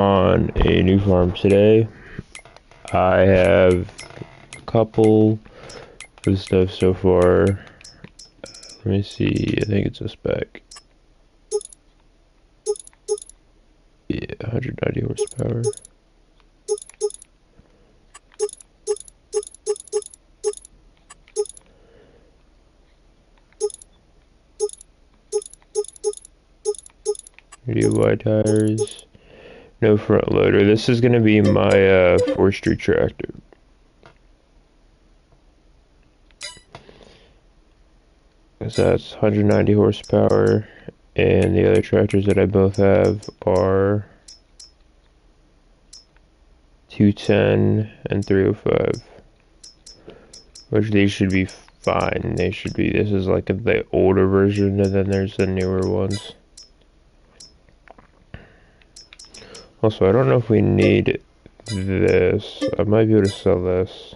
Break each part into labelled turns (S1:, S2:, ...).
S1: on a new farm today. I have a couple of stuff so far. Let me see, I think it's a spec. Yeah, 190 horsepower. Medium wide tires. No front loader. This is going to be my forestry tractor. So that's 190 horsepower, and the other tractors that I both have are 210 and 305. Which these should be fine. They should be. This is like the older version, and then there's the newer ones. Also, I don't know if we need this. I might be able to sell this.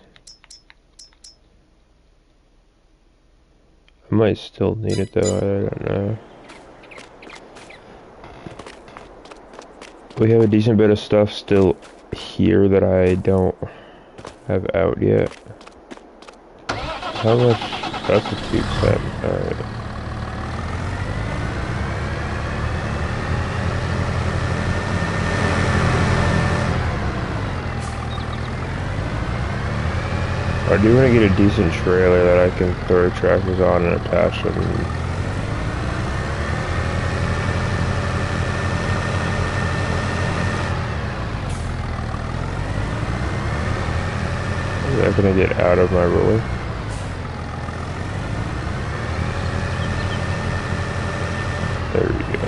S1: I might still need it though, I don't know. We have a decent bit of stuff still here that I don't have out yet. How much? That's a 210. Alright. I do want to get a decent trailer that I can throw tractors on and attach them. Is that going to get out of my roller? There we go.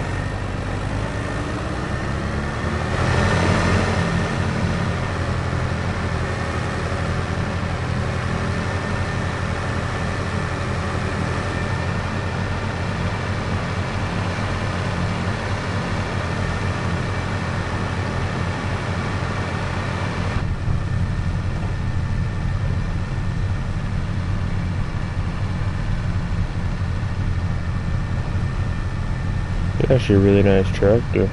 S1: Actually a really nice tractor.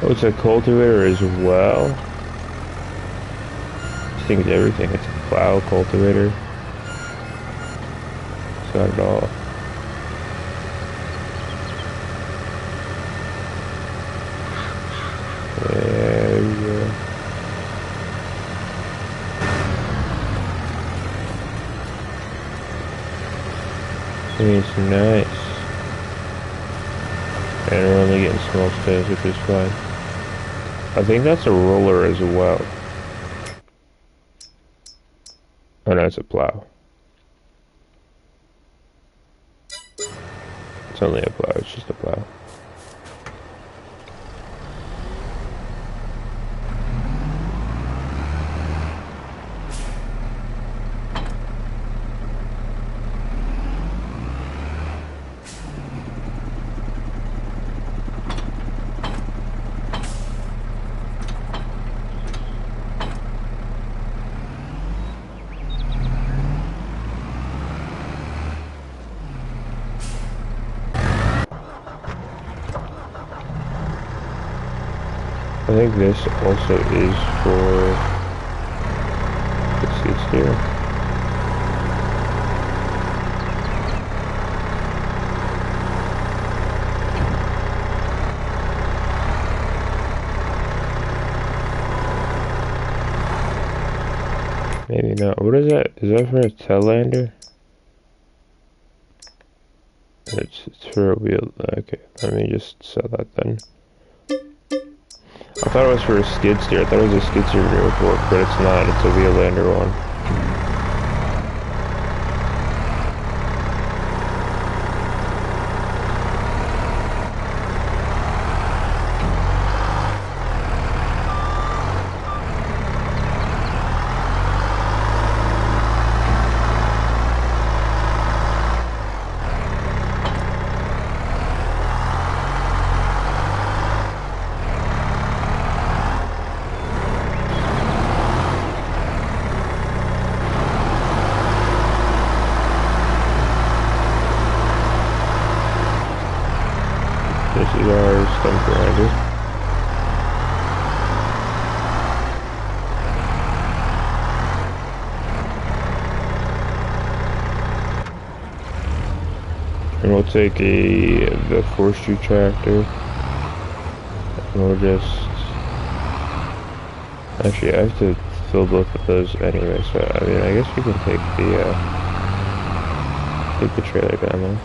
S1: Oh, it's a cultivator as well. I think it's everything. It's a plow, cultivator. It's got it all. There we go. It's nice. And we're only getting small stones, which is fine. I think that's a roller as well. Oh no, it's a plow. It's only a plow, it's just a plow. I think this also is for the seats here. Maybe not. What is that? Is that for a tail lander? It's for a wheel. Okay, let me just sell that then. I thought it was for a skid steer. I thought it was a skid steer rear fork, but it's not. It's a wheel lander one. This is our stump grinder. And we'll take the forestry tractor. And we'll just... Actually, I have to fill both of those anyway, so I mean, I guess we can take the trailer down there.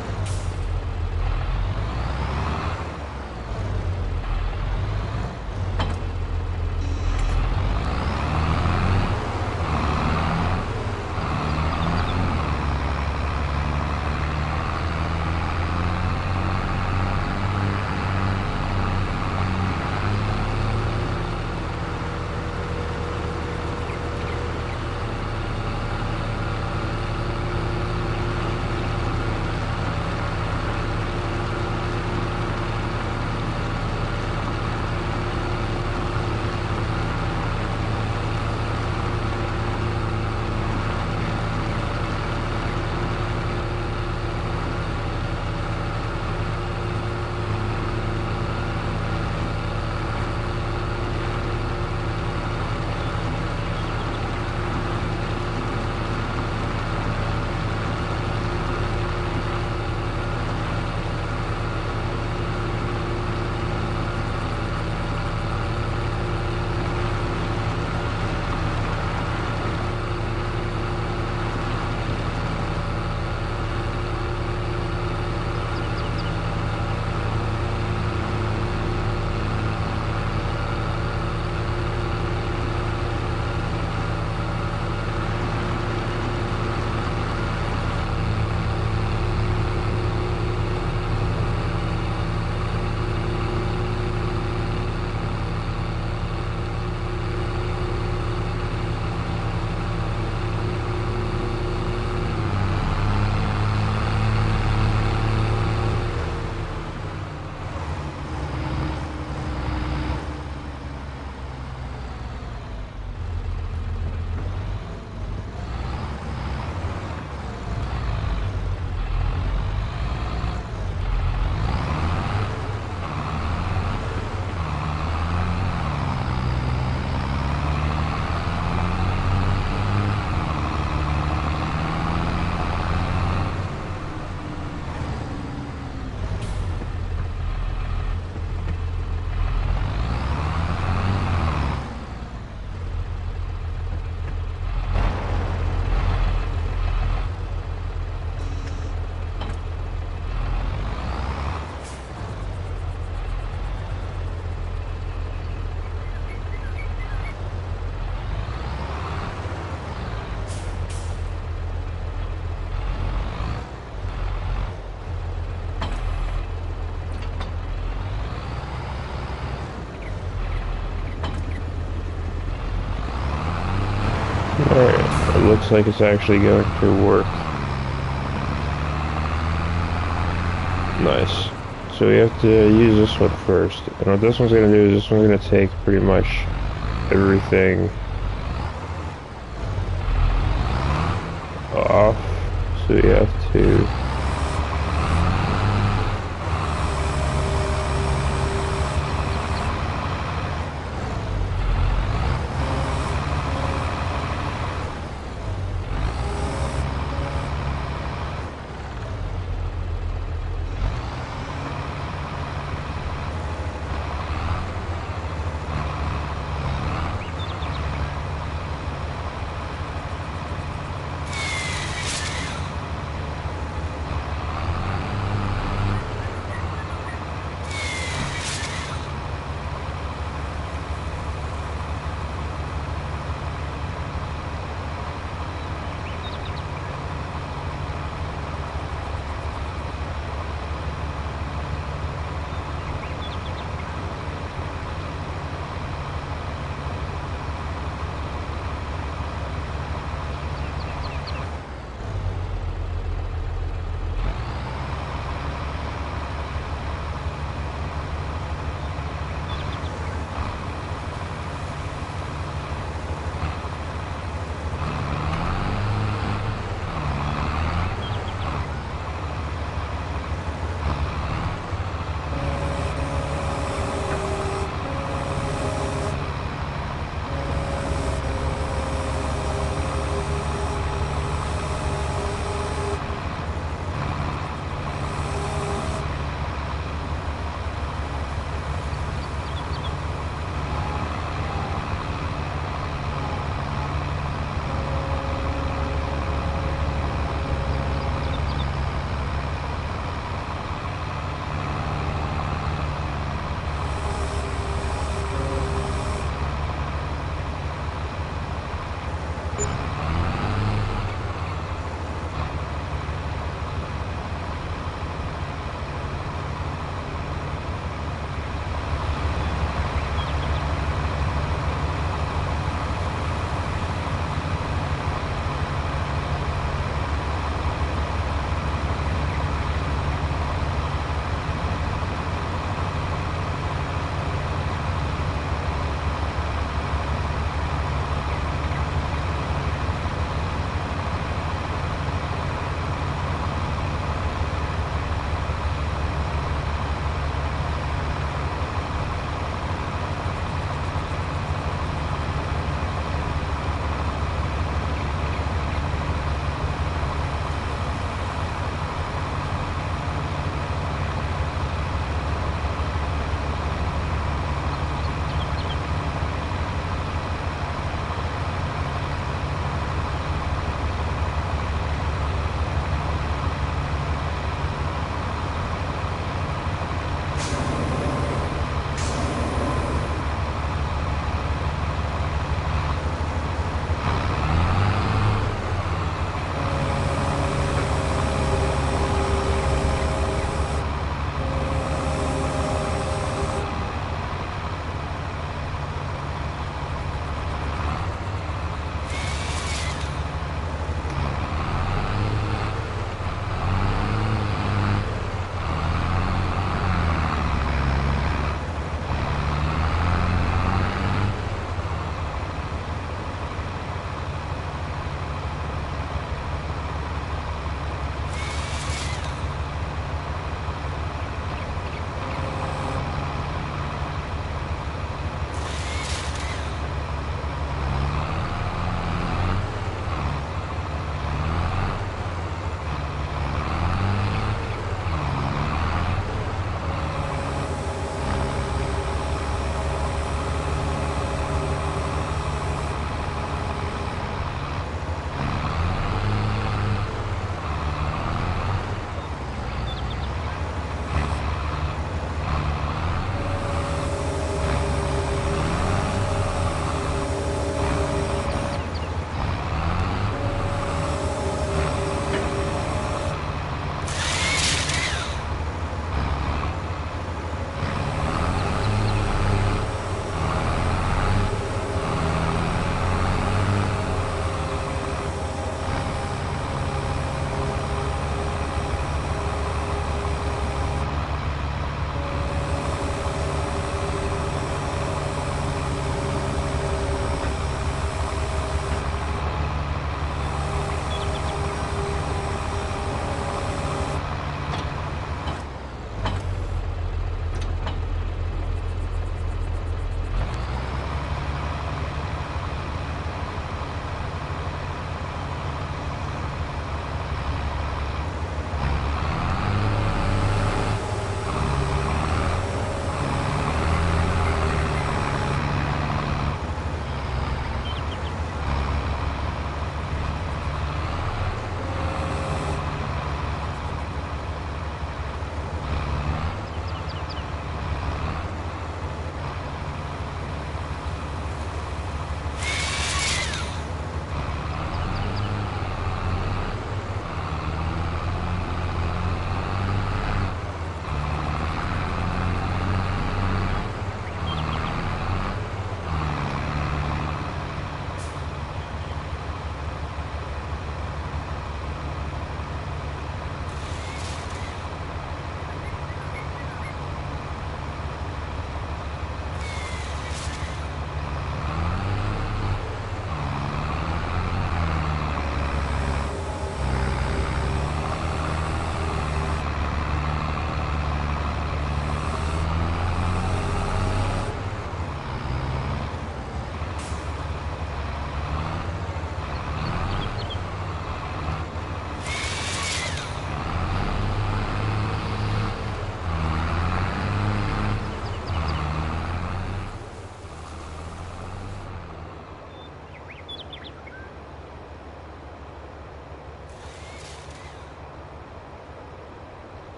S1: Alright, it looks like it's actually going to work. Nice. So we have to use this one first. And what this one's going to do is this one's going to take pretty much everything off. So we have to...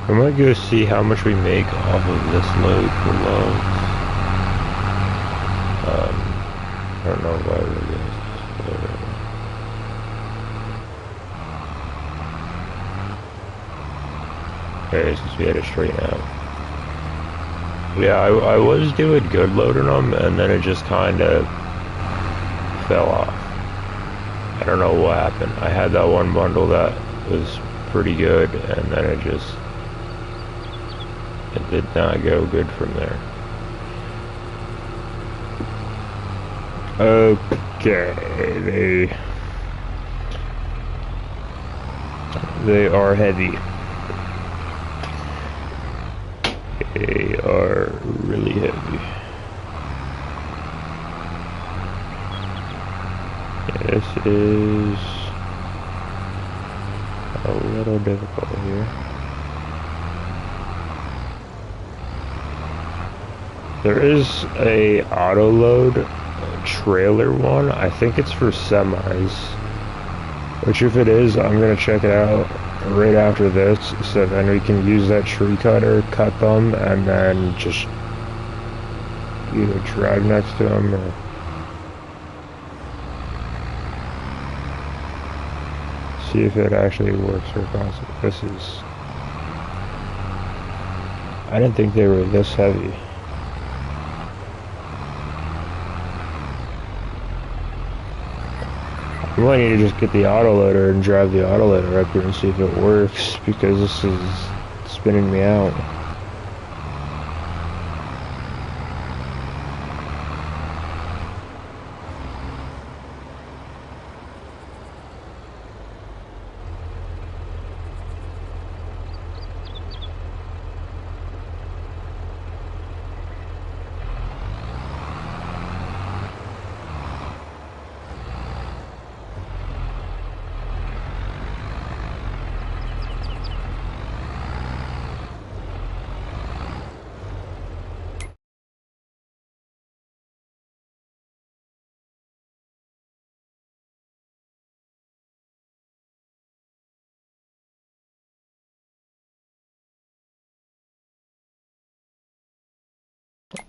S1: I might go see how much we make off of this load for logs. I don't know why we're doing this. Okay, it's because we had it straighten out. Yeah, I was doing good loading them, and then it just kind of fell off. I don't know what happened. I had that one bundle that was pretty good, and then it did not go good from there. Okay, they are heavy. They are really heavy. This is a little difficult here. There is a auto load trailer one. I think it's for semis. Which if it is, I'm gonna check it out right after this, so then we can use that tree cutter, cut them, and then just either drive next to them or see if it actually works for possible. This is... I didn't think they were this heavy. I might need to just get the autoloader and drive the autoloader up here and see if it works, because this is spinning me out.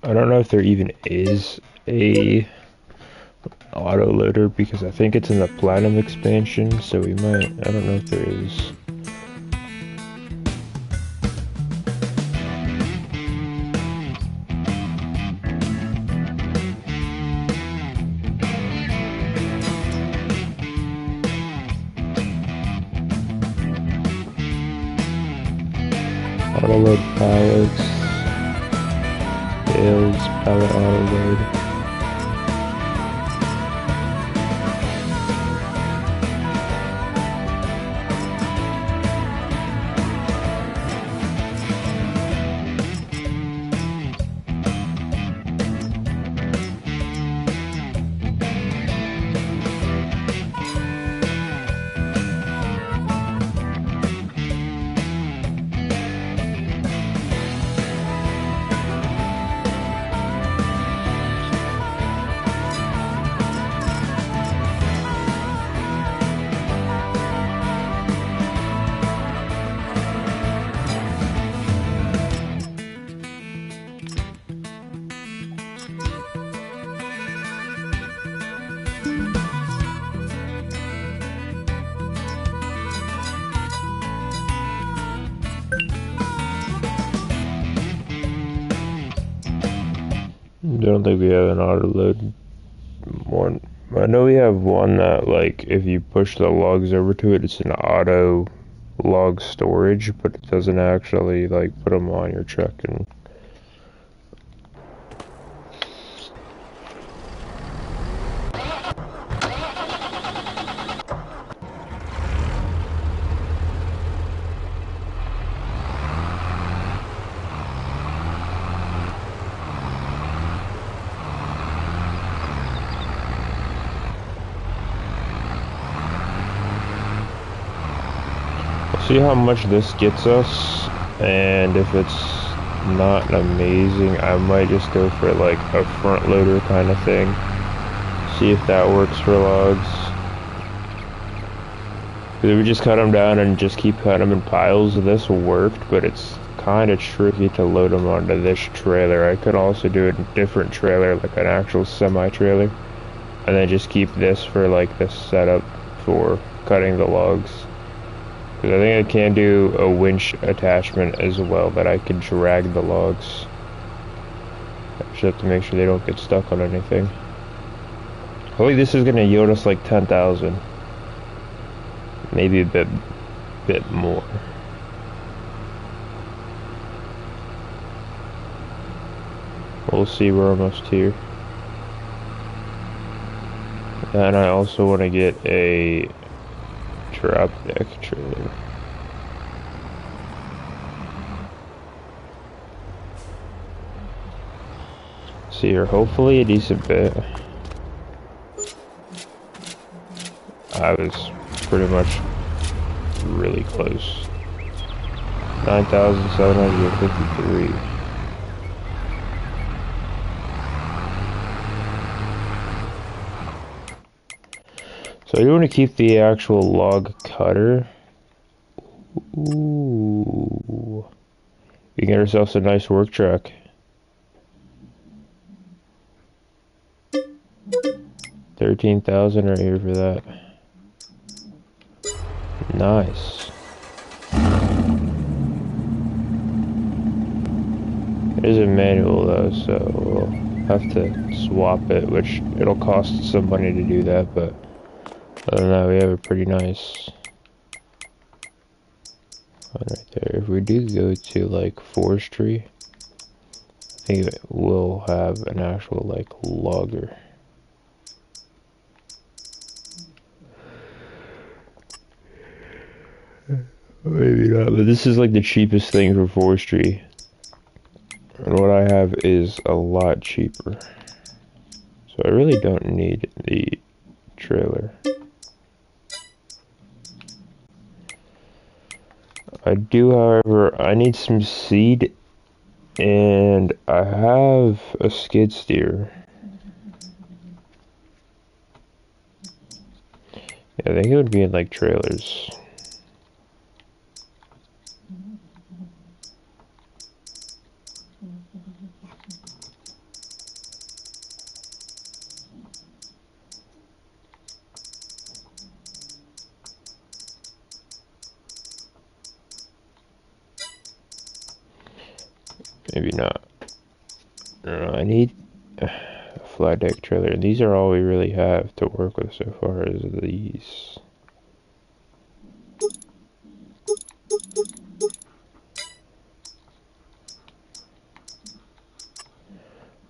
S1: I don't know if there even is a auto loader, because I think it's in the Platinum expansion, so we might... I don't know if there is. Auto load pallets. Bales, pallet auto load. I don't think we have an auto load one. I know we have one that, like, if you push the logs over to it, it's an auto log storage, but it doesn't actually, like, put them on your truck. And see how much this gets us, and if it's not amazing, I might just go for like a front loader kind of thing. See if that works for logs. we just cut them down and just keep cutting them in piles. This worked, but it's kind of tricky to load them onto this trailer. I could also do a different trailer, like an actual semi-trailer, and then just keep this for like the setup for cutting the logs. Because I think I can do a winch attachment as well that I can drag the logs. I just have to make sure they don't get stuck on anything. Hopefully this is going to yield us like 10,000. Maybe a bit more. We'll see, we're almost here. And I also want to get a drop deck trailer. See here, hopefully a decent bit. I was pretty much really close. 9,753. So I do want to keep the actual log cutter. Ooh. We can get ourselves a nice work truck. 13,000 right here for that. Nice. It is a manual though, so we'll have to swap it, which it'll cost some money to do that, but other than that, we have a pretty nice one right there. If we do go to like forestry, I think we'll have an actual like logger. Maybe not, but this is like the cheapest thing for forestry. And what I have is a lot cheaper. So I really don't need the trailer. I do, however, I need some seed, and I have a skid steer. Yeah, I think it would be in like trailers. Maybe not. No, I need a flat deck trailer. And these are all we really have to work with so far as these.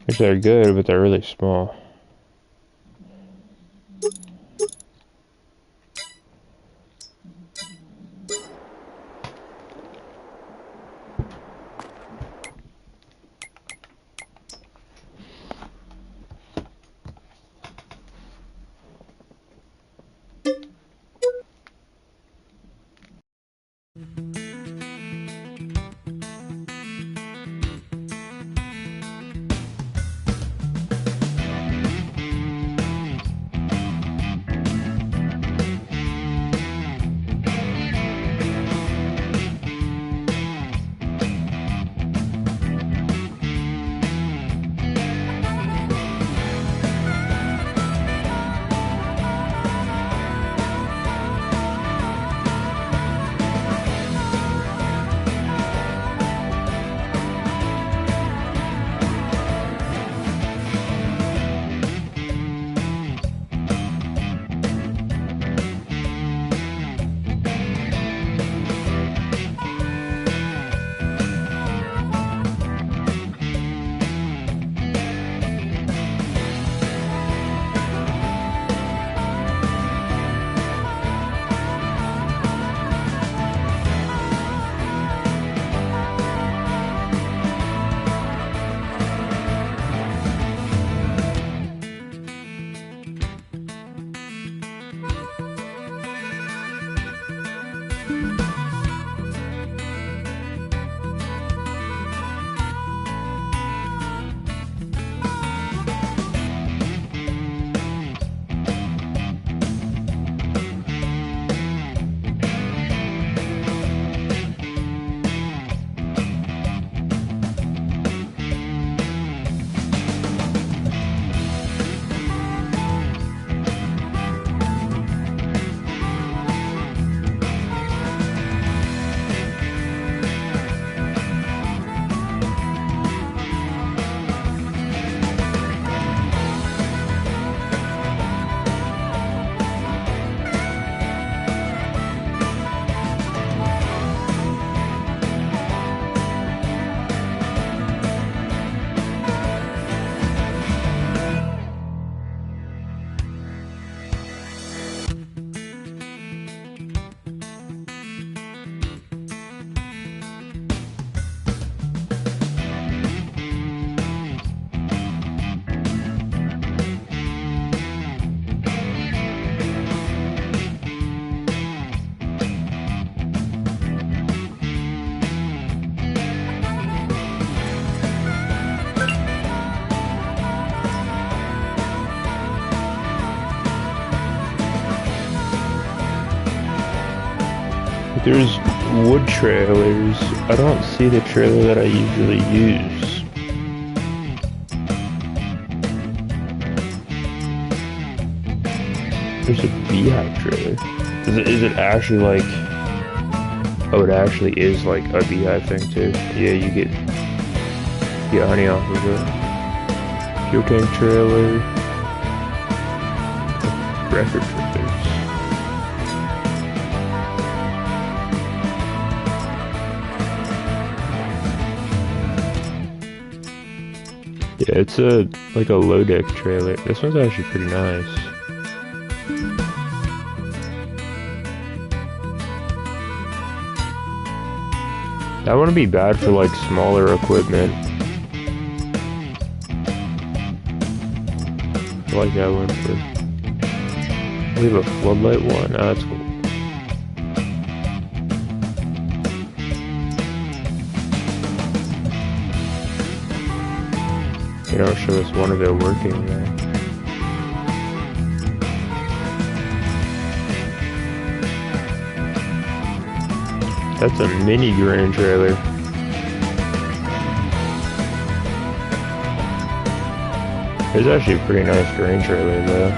S1: Which are good, but they're really small. There's wood trailers. I don't see the trailer that I usually use. There's a beehive trailer. Is it actually like... Oh, it actually is like a beehive thing too. Yeah, you get honey off of it. Fuel tank trailer. Record trailers. Yeah, it's like a low deck trailer. This one's actually pretty nice. That wouldn't be bad for like smaller equipment. I like that one for... We have a floodlight one. Oh, that's cool. They don't show us one of it working there. That's a mini grain trailer. It's actually a pretty nice grain trailer though.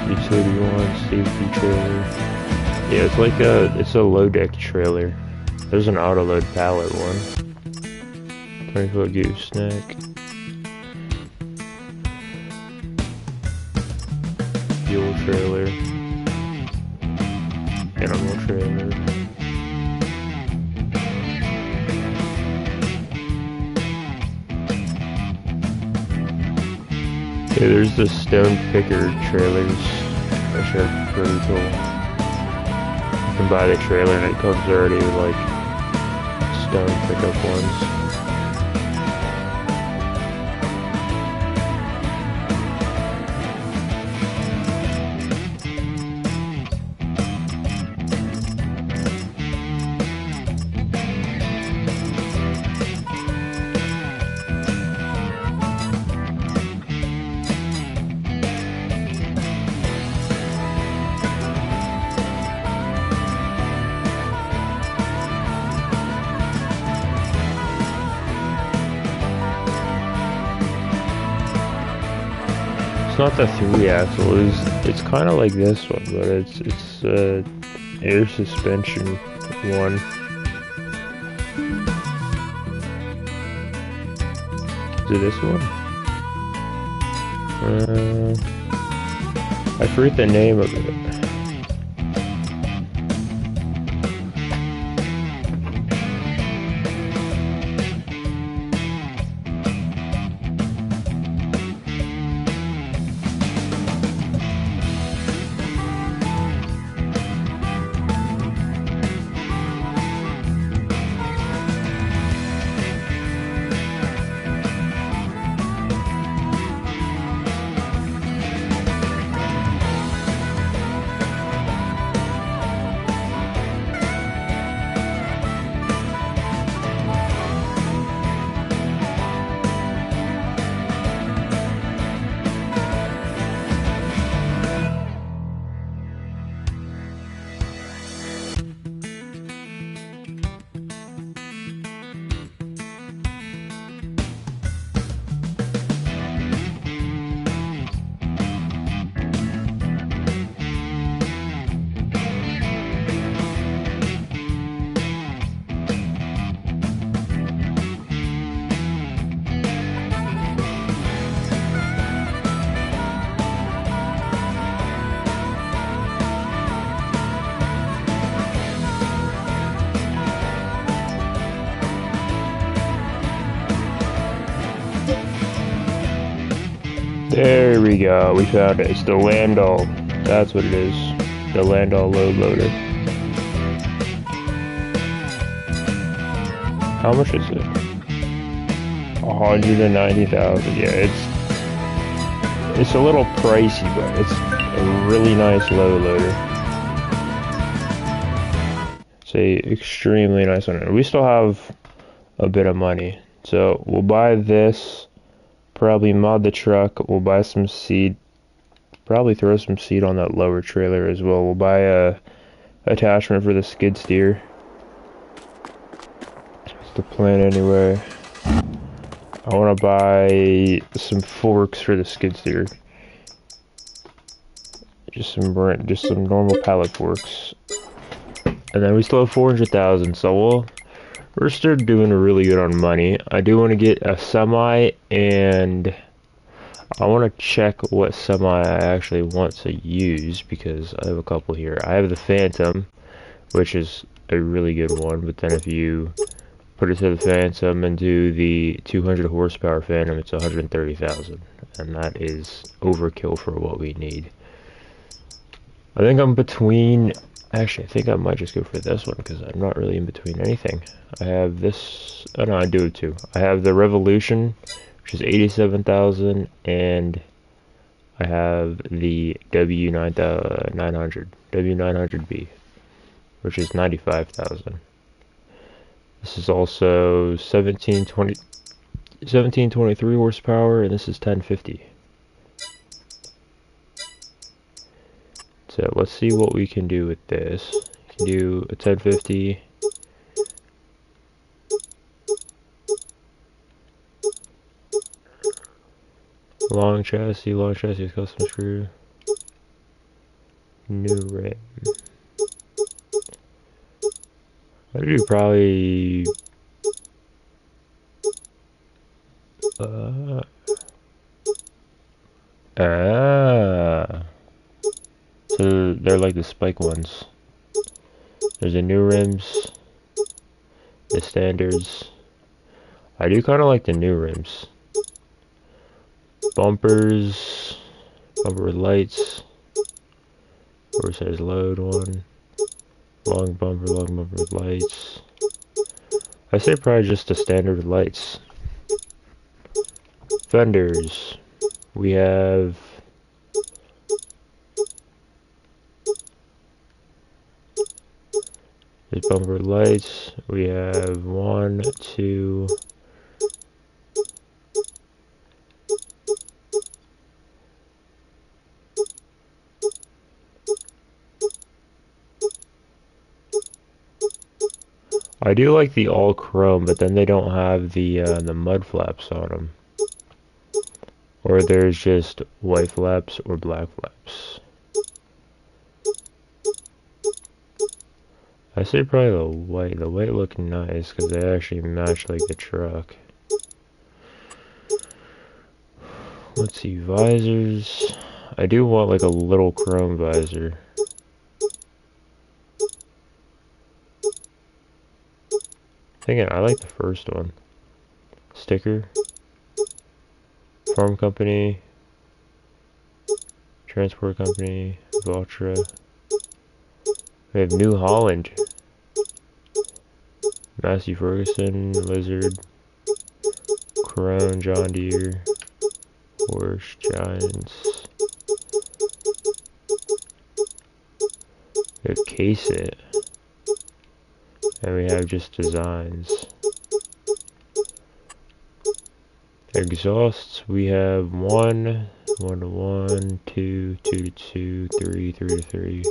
S1: Utility one, safety trailer. Yeah, it's like it's a low deck trailer. There's an auto load pallet one. 20-foot gooseneck. Fuel trailer. Animal trailer. Yeah, there's the stone picker trailers, which are pretty cool. You can buy the trailer and it comes already with like stone pickup ones. It's not the 3-axle, it's kind of like this one, but it's air suspension one. Is it this one? I forget the name of it. There we go, we found it. It's the Landau. That's what it is. The Landau load loader. How much is it? 190,000. Yeah, it's a little pricey, but it's a really nice load loader. It's a extremely nice one. We still have a bit of money, so we'll buy this. Probably mod the truck. We'll buy some seed probably throw some seed on that lower trailer as well. We'll buy a attachment for the skid steer. That's the plan anyway. I want to buy some forks for the skid steer. Just some normal pallet forks. And then we still have 400,000, so we're still doing really good on money. I do want to get a semi, and I want to check what semi I actually want to use, because I have a couple here. I have the Phantom, which is a really good one, but then if you put it to the Phantom and do the 200 horsepower Phantom, it's 130,000, and that is overkill for what we need. I think I'm between... Actually, I think I might just go for this one, because I'm not really in between anything. I have this... Oh no, I do it too. I have the Revolution, which is 87,000, and I have the W900B, which is 95,000. This is also 1723 horsepower, and this is 1050. So let's see what we can do with this. You can do a 1050. Long chassis, custom screw. New rim. I do probably... So they're like the spike ones. There's the new rims, the standards. I do kind of like the new rims. Bumpers, bumper lights, oversized load one, long bumper with lights. I say probably just the standard lights. Fenders, we have there's bumper lights. We have 1, 2. I do like the all chrome, but then they don't have the mud flaps on them. Or there's just white flaps or black flaps. I say probably the white. The white look nice because they actually match like the truck. Let's see, visors. I do want like a little chrome visor. Thinking I like the first one. Sticker. Farm company. Transport company. Valtra. We have New Holland. Massey Ferguson. Lizard. Crone. John Deere. Porsche. Giants. We have Case It. And we have just designs. Exhausts, we have 1, 1 to 1, 2, 2 to 2, 3, 3 to 3.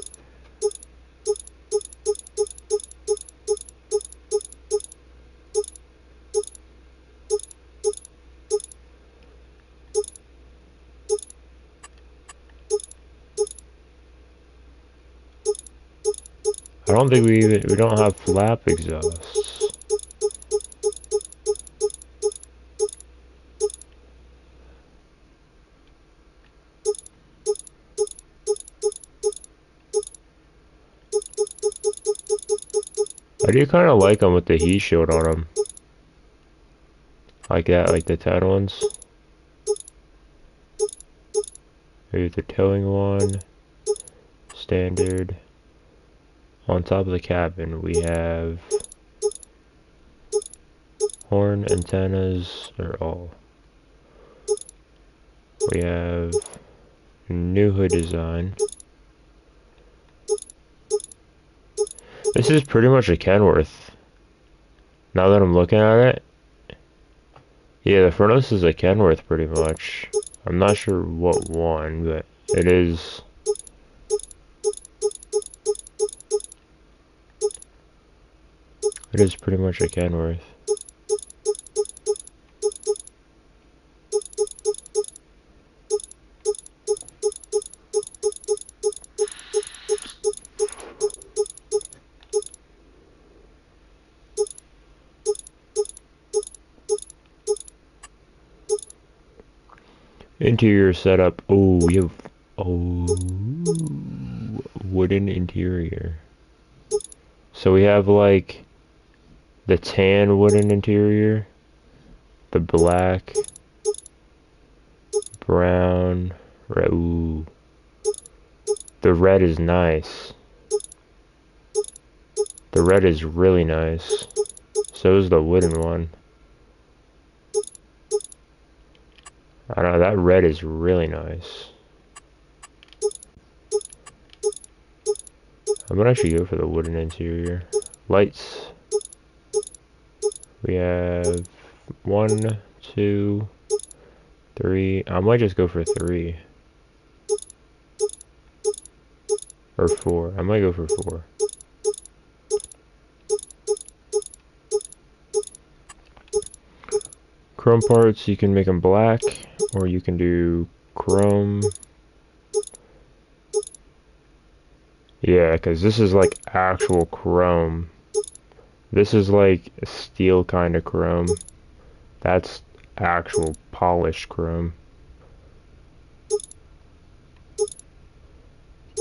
S1: I don't think we don't have flap exhausts. I do kind of like them with the heat shield on them. Like that, like the 10 ones. Here's the towing one. Standard. On top of the cabin, we have horn antennas, or all. We have new hood design. This is pretty much a Kenworth. Now that I'm looking at it. Yeah, the furnace is a Kenworth pretty much. I'm not sure what one, but It is. It is pretty much a Kenworth. Interior setup. Oh, we have wooden interior. So we have like the tan wooden interior, the black, brown, red. Ooh, the red is nice. The red is really nice. So is the wooden one. I don't know, that red is really nice. I'm gonna actually go for the wooden interior. Lights. We have 1, 2, 3. I might just go for 3. Or 4. I might go for 4. Chrome parts, you can make them black, or you can do chrome. Yeah, because this is like actual chrome. This is like a steel kind of chrome. That's actual polished chrome. You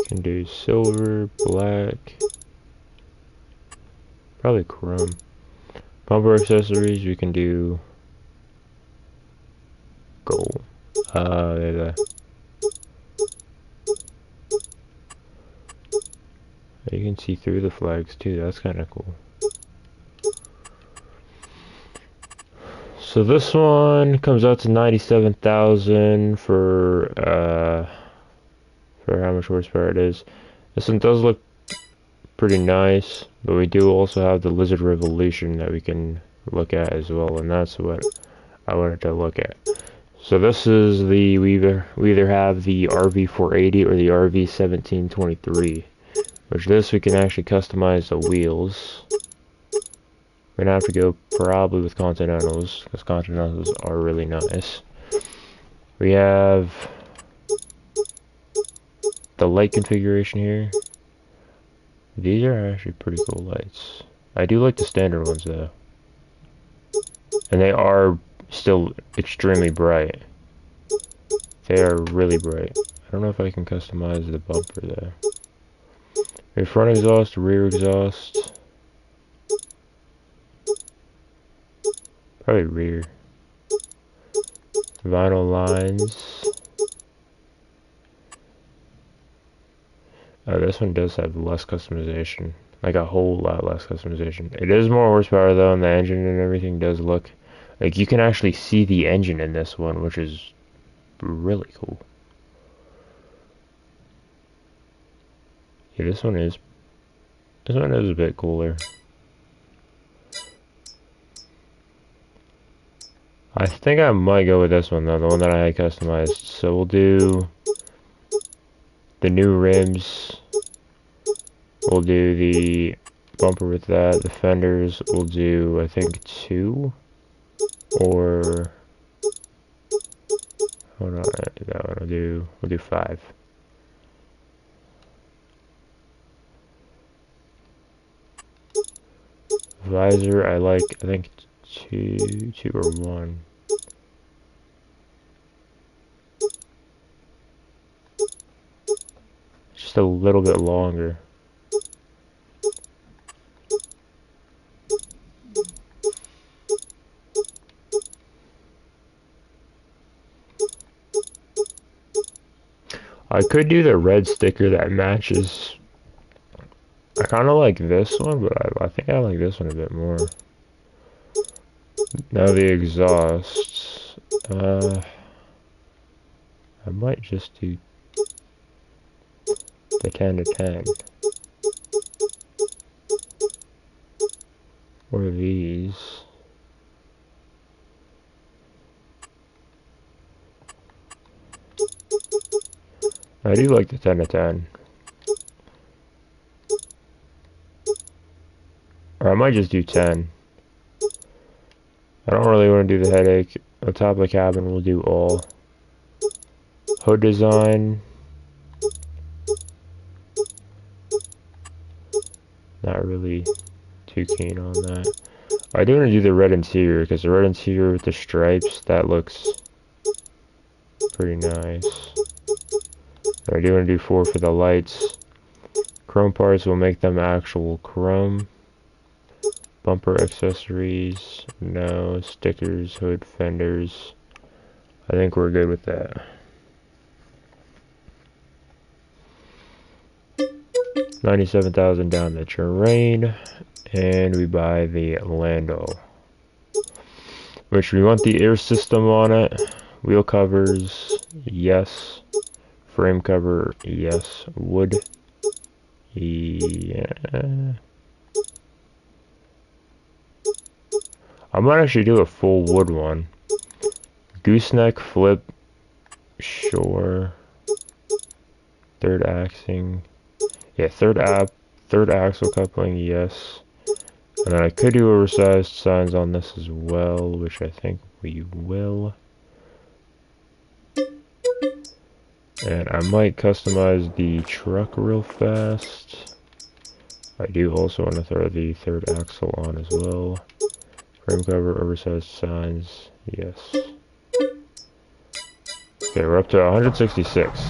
S1: can do silver, black, probably chrome. Bumper accessories, we can do gold. You can see through the flags too, that's kind of cool. So this one comes out to 97,000 for how much horsepower it is. This one does look pretty nice, but we do also have the Lizard Revolution that we can look at as well, and that's what I wanted to look at. So this is the, we either have the RV480 or the RV1723, which this we can actually customize the wheels. We're gonna have to go probably with Continentals, because Continentals are really nice. We have the light configuration here. These are actually pretty cool lights. I do like the standard ones though. And they are still extremely bright. They are really bright. I don't know if I can customize the bumper there. Okay, front exhaust, rear exhaust. Probably rear. Vinyl lines. Oh, this one does have less customization. Like a whole lot less customization. It is more horsepower though, and the engine and everything does look like you can actually see the engine in this one, which is really cool. Yeah, this one is a bit cooler. I think I might go with this one though, the one that I had customized. So we'll do the new rims. We'll do the bumper with that. The fenders we'll do, I think, 2 or hold on, that one we'll do 5. Visor I like, I think 2 or 1. Just a little bit longer. I could do the red sticker that matches. I kind of like this one, but I think I like this one a bit more. Now the exhaust. I might just do the 10 to 10. Or these. I do like the 10 to 10. Or I might just do 10. I don't really want to do the headache. On top of the cabin, we'll do all. Hood design. Not really too keen on that. I do want to do the red interior, because the red interior with the stripes, that looks pretty nice. I do want to do 4 for the lights. Chrome parts will make them actual chrome. Bumper accessories, no. Stickers, hood, fenders. I think we're good with that. $97,000 down the drain, and we buy the Lando, which we want the air system on it. Wheel covers, yes. Frame cover, yes. Wood, yeah. I might actually do a full wood one. Gooseneck, flip, sure. Third axing. Yeah, third axle coupling, yes. And then I could do oversized signs on this as well, which I think we will. And I might customize the truck real fast. I do also want to throw the third axle on as well. Frame cover, oversized signs, yes. Okay, we're up to 166.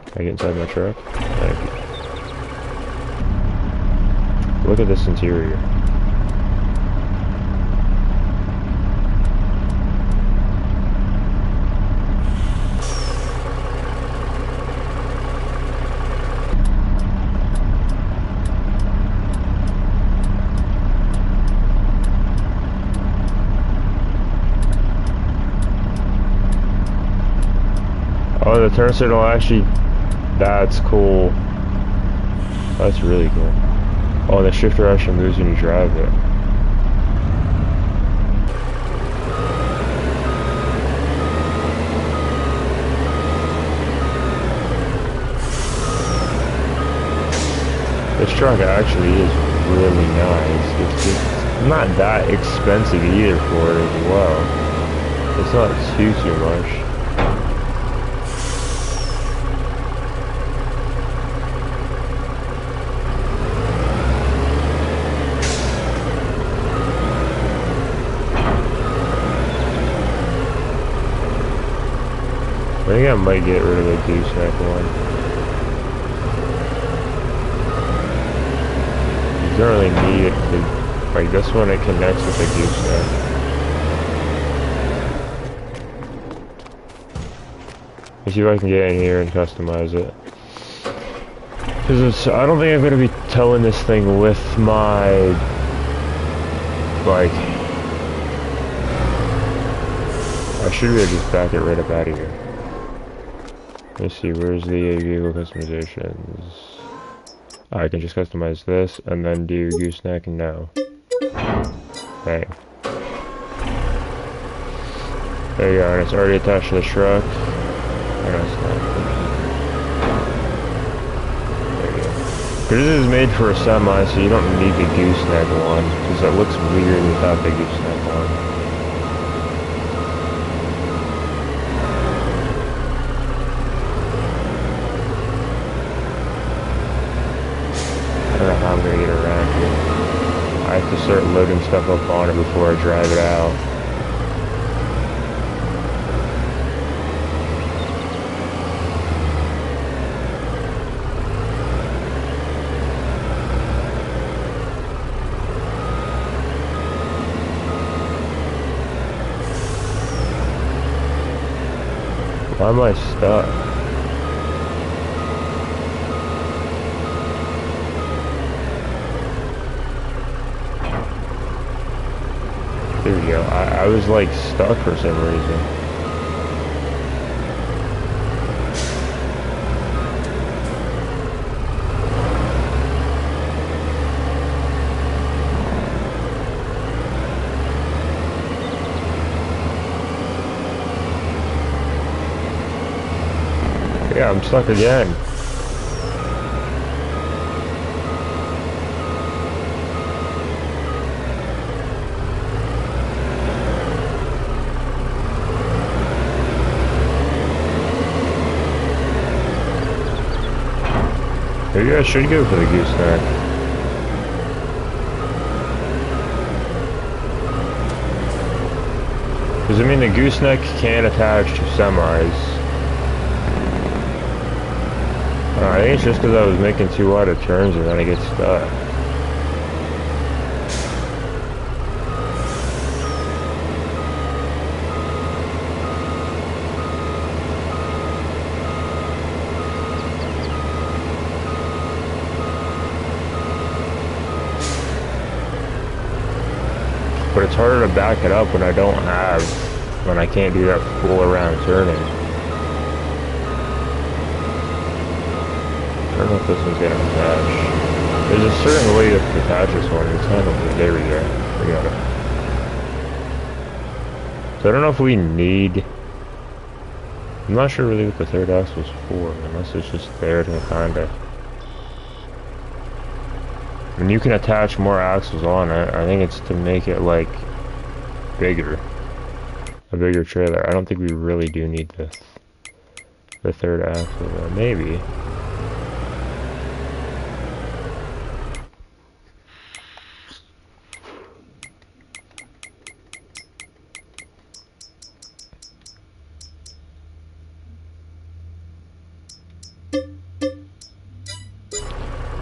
S1: Can I get inside my truck? Thank you. Look at this interior. Oh, the turn signal actually, that's cool. That's really cool. Oh, the shifter actually moves when you drive it. This truck actually is really nice. It's not that expensive either for it as well. It's not too much. I think I might get rid of the gooseneck one. You don't really need it to, like this one, it connects with the gooseneck. Let's see if I can get in here and customize it. Because I don't think I'm going to be towing this thing with my, like, I should be able to just back it right up out of here. Let's see, where's the vehicle customizations? Oh, I can just customize this and then do gooseneck. No. Bang. There you go, and it's already attached to the truck. Oh, no, it's not. There you go. Because this is made for a semi, so you don't need the gooseneck one, because it looks weird without the gooseneck one. I don't know how I'm gonna get around here. I have to start loading stuff up on it before I drive it out. Why am I stuck? There we go. I was like stuck for some reason. Yeah, I'm stuck again. Maybe I should go for the gooseneck. Because I mean the gooseneck can attach to semis. I think it's just because I was making too wide of turns and then I get stuck. But it's harder to back it up when I can't do that full around turning. I don't know if this one's gonna attach. There's a certain way you have to attach this one. It's kind of, there we go. We got it. So I don't know if we need, I'm not sure really what the third axle's for, unless it's just there to kinda, and you can attach more axles on it. I think it's to make it like bigger, a bigger trailer. I don't think we really do need the third axle, maybe.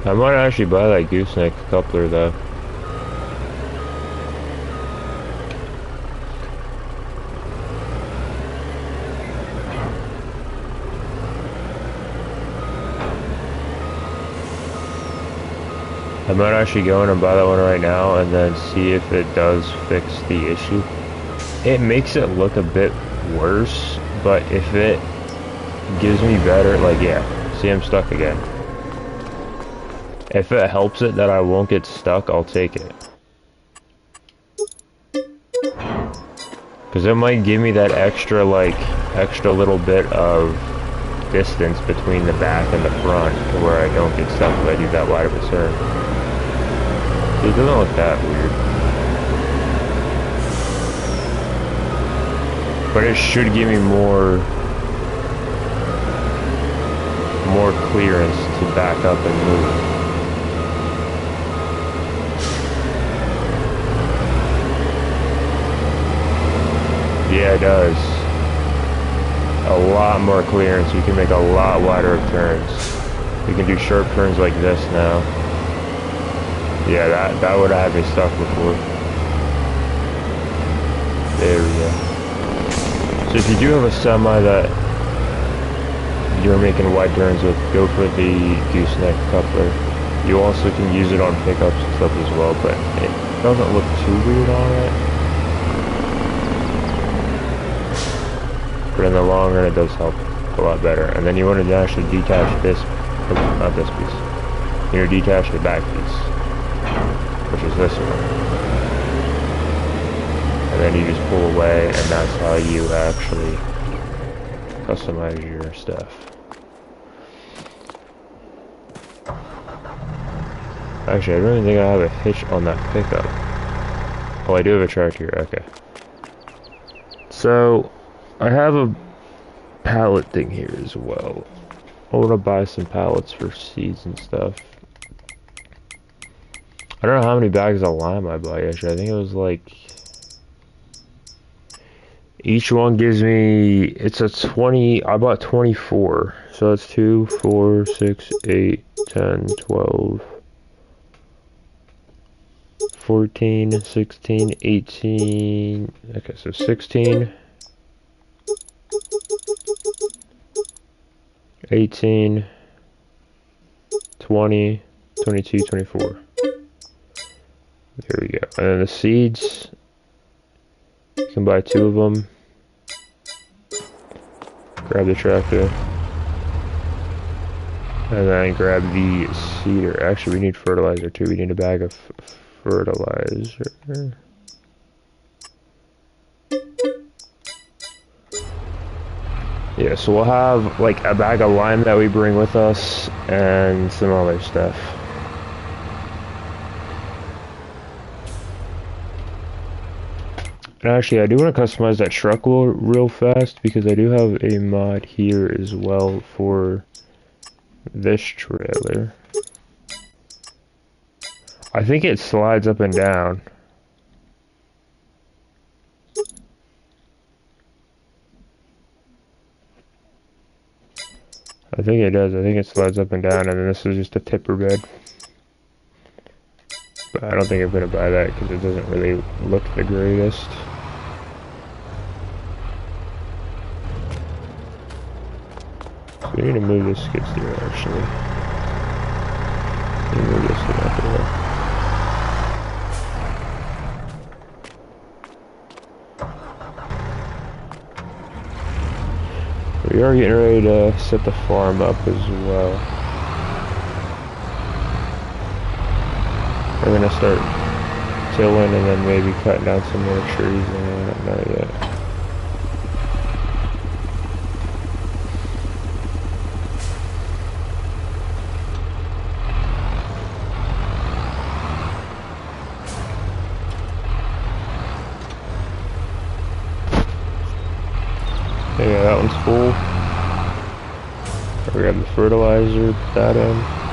S1: I might actually buy that gooseneck coupler though. I might actually go in and buy that one right now and then see if it does fix the issue. It makes it look a bit worse, but if it gives me better, like, yeah, see, I'm stuck again. If it helps it that I won't get stuck, I'll take it. Because it might give me that extra little bit of distance between the back and the front to where I don't get stuck if I do that wide of a turn. It doesn't look that weird. But it should give me more clearance to back up and move. Yeah, it does. A lot more clearance. You can make a lot wider of turns. You can do sharp turns like this now. Yeah, that would have had me stuck before. There we go. So if you do have a semi that you're making wide turns with, go for the gooseneck coupler. You also can use it on pickups and stuff as well, but it doesn't look too weird on it. But in the long run, it does help a lot better. And then you want to actually detach this, not this piece. You detach the back piece, which is this one. And then you just pull away, and that's how you actually customize your stuff. Actually, I don't even think I have a hitch on that pickup. Oh, I do have a tractor here, okay. So, I have a pallet thing here as well. I want to buy some pallets for seeds and stuff. I don't know how many bags of lime I bought yesterday. I think it was like... Each one gives me... It's a 20... I bought 24. So that's 2, 4, 6, 8, 10, 12... 14, 16, 18... Okay, so 16... 18, 20, 22, 24. There we go. And then the seeds, you can buy 2 of them. Grab the tractor. And then grab the seeder. Actually, we need fertilizer too. We need a bag of fertilizer. Yeah, so we'll have like a bag of lime that we bring with us and some other stuff. And actually, I do want to customize that truck real fast because I do have a mod here as well for this trailer. I think it slides up and down. I think it does. I think it slides up and down, and then this is just a tipper bed. But I don't think I'm going to buy that because it doesn't really look the greatest. So we need to move this skid steer, actually. We need to move this thing out the way. We are getting ready to set the farm up as well. We're gonna start tilling and then maybe cutting down some more trees. And not yet. Yeah, that one's full. I'll grab the fertilizer, put that in.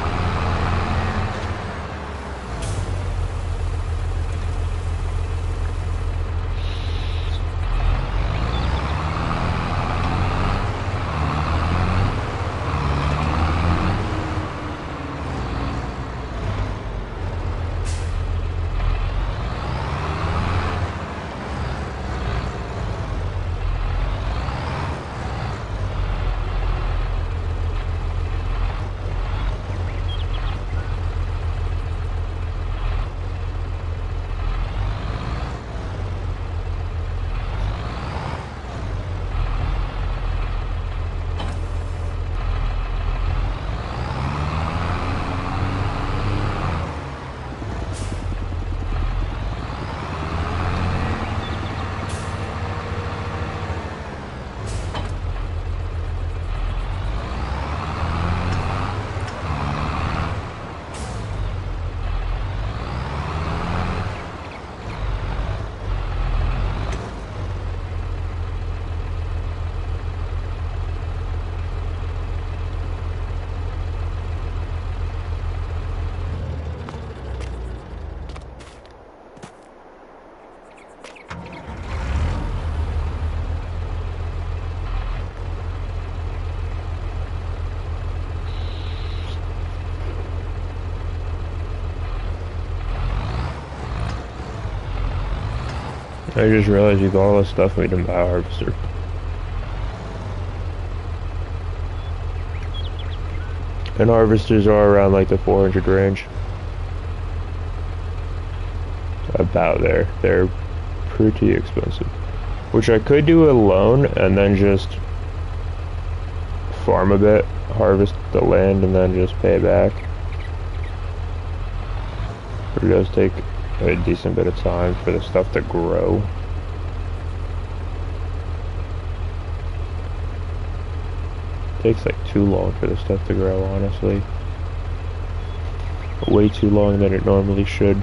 S1: I just realized you got all this stuff we didn't buy a harvester. And harvesters are around like the 400 range. About there. They're pretty expensive. Which I could do alone and then just farm a bit, harvest the land, and then just pay back. But it does take a decent bit of time for the stuff to grow. It takes like too long for the stuff to grow, honestly. Way too long than it normally should.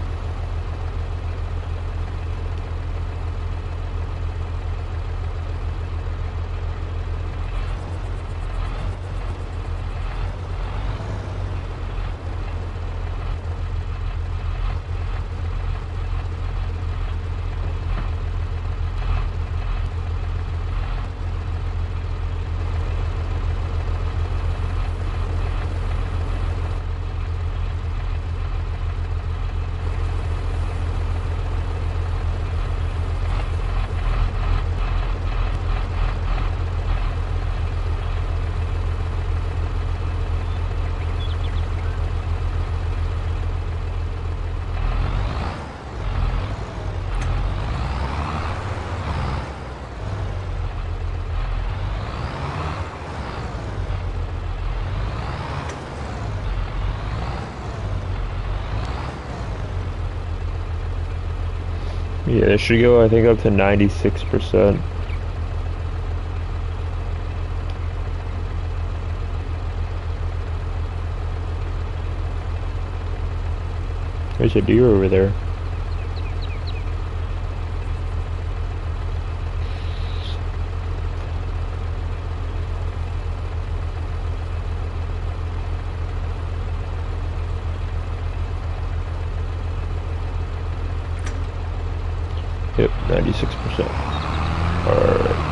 S1: Yeah, it should go, I think, up to 96%. There's a deer over there. Yep, 96%. Alright.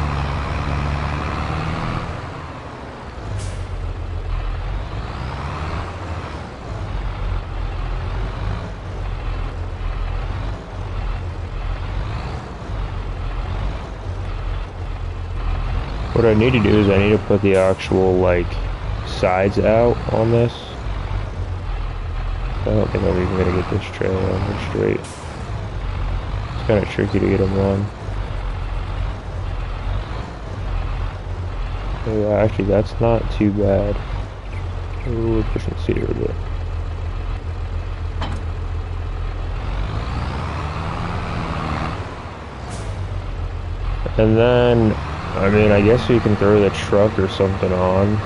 S1: What I need to do is I need to put the actual, like, sides out on this. I don't think I'm even gonna get this trailer on here straight. It's kind of tricky to get them on. Oh, yeah, actually, that's not too bad. Ooh, we're pushing the seat a bit. And then, I mean, I guess you can throw the truck or something on.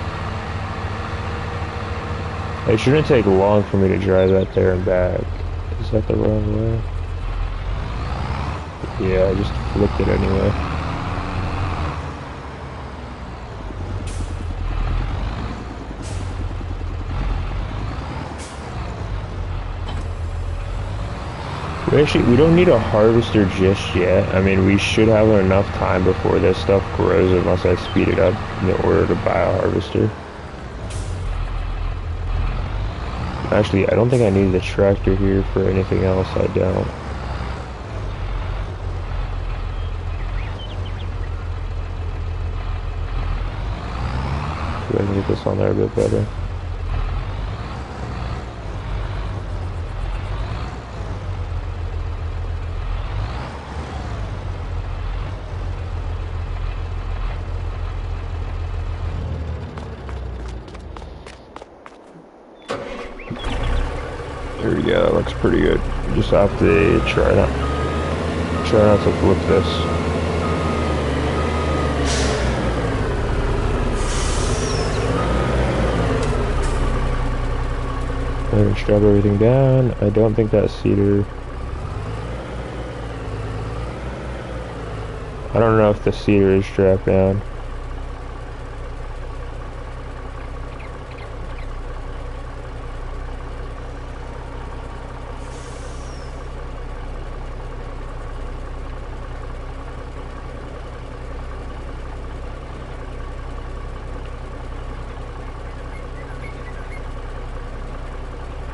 S1: It shouldn't take long for me to drive that there and back. Is that the wrong way? Yeah, I just flipped it anyway. We don't need a harvester just yet. I mean, we should have enough time before this stuff grows unless I speed it up in order to buy a harvester. Actually, I don't think I need the tractor here for anything else. I don't. See if I can get this on there a bit better. There we go, that looks pretty good. You just have to try not to flip this. And strap everything down. I don't think that cedar... I don't know if the cedar is strapped down.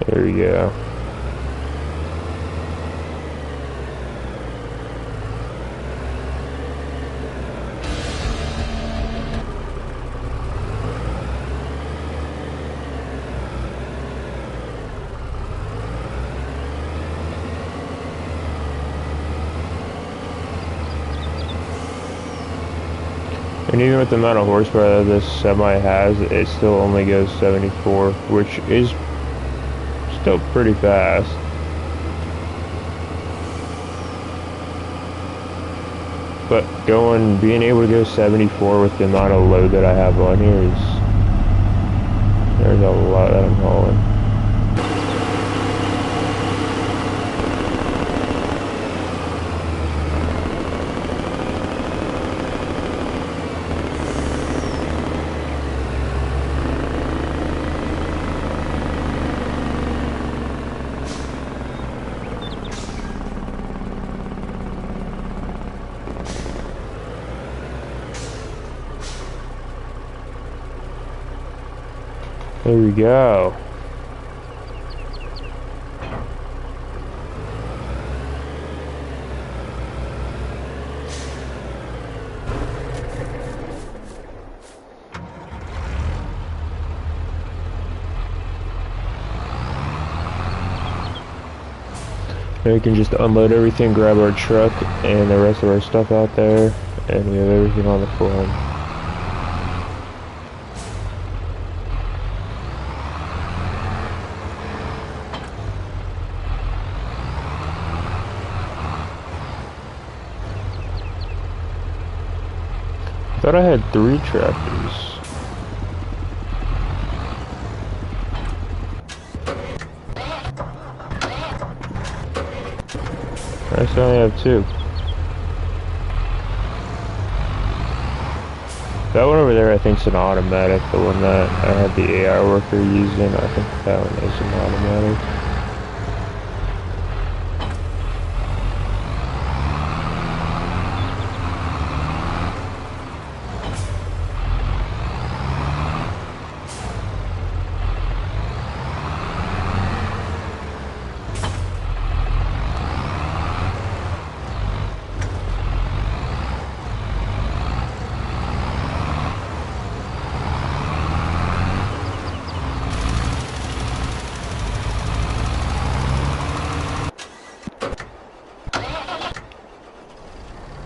S1: There we go. And even with the amount of horsepower that this semi has, it still only goes 74, which is still pretty fast. But being able to go 74 with the amount of load that I have on here there's a lot that I'm hauling. There we go. Now we can just unload everything, grab our truck and the rest of our stuff out there, and we have everything on the farm. I thought I had 3 tractors. I still only have 2. That one over there I think is an automatic. The one that I had the AI worker using, I think that one is an automatic.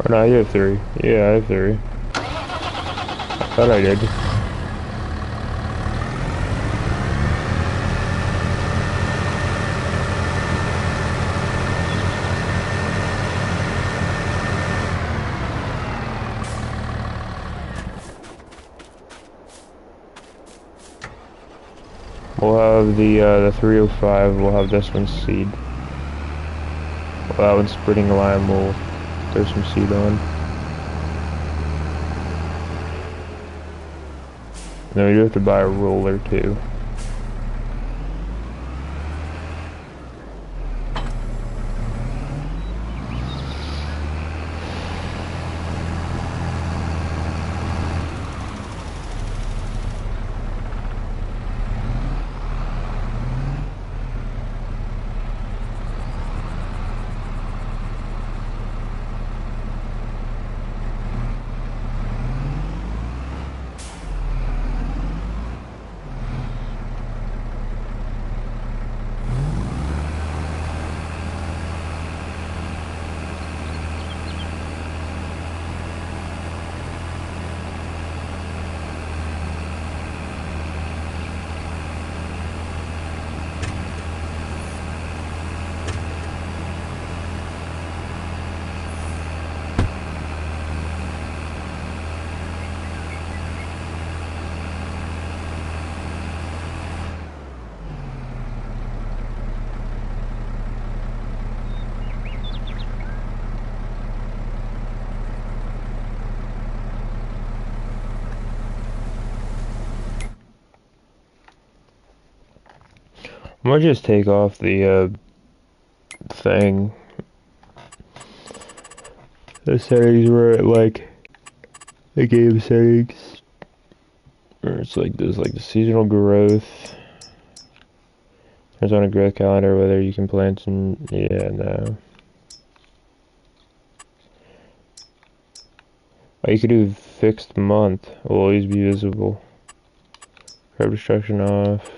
S1: Oh no, you have 3. Yeah, I have 3. I thought I did. We'll have the 305, we'll have this one seed. Well, that one's spreading lime, we'll throw some seed on. And then we do have to buy a roller too. I might just take off the thing. The settings were at like the game settings. Or it's like this, like the seasonal growth. There's on a growth calendar whether you can plant some, yeah, no. Oh, you could do fixed month. Will always be visible. Crop destruction off.